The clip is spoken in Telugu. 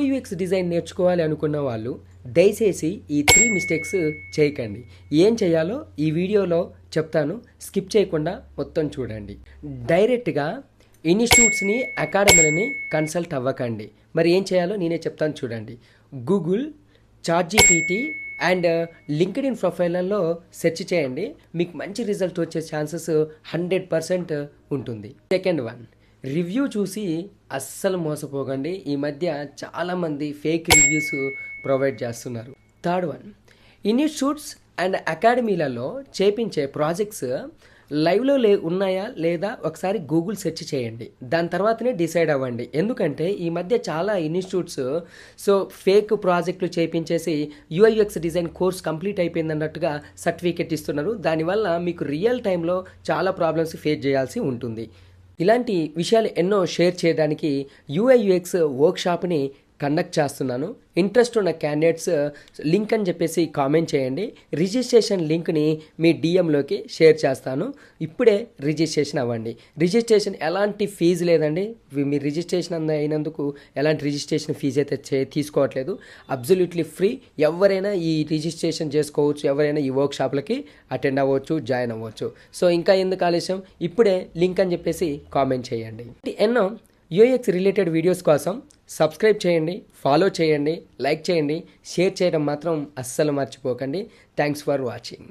యూఐ/యూఎక్స్ డిజైన్ నేర్చుకోవాలి అనుకున్న వాళ్ళు దయచేసి ఈ 3 మిస్టేక్స్ చేయకండి. ఏం చేయాలో ఈ వీడియోలో చెప్తాను, స్కిప్ చేయకుండా మొత్తం చూడండి. డైరెక్ట్గా ఇన్స్టిట్యూట్స్ని, అకాడమీలని కన్సల్ట్ అవ్వకండి. మరి ఏం చేయాలో నేనే చెప్తాను చూడండి. గూగుల్, చాట్‌జీపీటీ అండ్ లింక్డ్ఇన్ ప్రొఫైల్లలో సెర్చ్ చేయండి. మీకు మంచి రిజల్ట్ వచ్చే ఛాన్సెస్ 100% ఉంటుంది. సెకండ్ వన్, రివ్యూ చూసి అస్సలు మోసపోకండి. ఈ మధ్య చాలామంది ఫేక్ రివ్యూస్ ప్రొవైడ్ చేస్తున్నారు. థర్డ్ వన్, ఇన్స్టిట్యూట్స్ అండ్ అకాడమీలలో చేపించే ప్రాజెక్ట్స్ లైవ్లో ఉన్నాయా లేదా ఒకసారి గూగుల్ సెర్చ్ చేయండి. దాని తర్వాతనే డిసైడ్ అవ్వండి. ఎందుకంటే ఈ మధ్య చాలా ఇన్స్టిట్యూట్స్ ఫేక్ ప్రాజెక్టులు చేపించేసి యూఐ/యూఎక్స్ డిజైన్ కోర్స్ కంప్లీట్ అయిపోయింది అన్నట్టుగా సర్టిఫికెట్ ఇస్తున్నారు. దానివల్ల మీకు రియల్ టైంలో చాలా ప్రాబ్లమ్స్ ఫేస్ చేయాల్సి ఉంటుంది. ఇలాంటి విషయాలు ఎన్నో షేర్ చేయడానికి యూఐ/యూఎక్స్ వర్క్షాప్ని కండక్ట్ చేస్తున్నాను. ఇంట్రెస్ట్ ఉన్న క్యాండిడేట్స్ లింక్ అని చెప్పేసి కామెంట్ చేయండి. రిజిస్ట్రేషన్ లింక్ని మీ డిఎంలోకి షేర్ చేస్తాను. ఇప్పుడే రిజిస్ట్రేషన్ అవ్వండి. రిజిస్ట్రేషన్ ఎలాంటి ఫీజు లేదండి. మీ రిజిస్ట్రేషన్ అయినందుకు ఎలాంటి రిజిస్ట్రేషన్ ఫీజు అయితే తీసుకోవట్లేదు. Absolutely free. ఎవరైనా ఈ రిజిస్ట్రేషన్ చేసుకోవచ్చు. ఎవరైనా ఈ వర్క్షాప్లకి అటెండ్ అవ్వచ్చు, జాయిన్ అవ్వచ్చు. సో ఇంకా ఎందుకు ఆలస్యం, ఇప్పుడే లింక్ అని చెప్పేసి కామెంట్ చేయండి. ఎన్నో యూఐఎక్స్ రిలేటెడ్ వీడియోస్ కోసం సబ్స్క్రైబ్ చేయండి, ఫాలో చేయండి, లైక్ చేయండి, షేర్ చేయడం మాత్రం అస్సలు మర్చిపోకండి. Thanks for watching.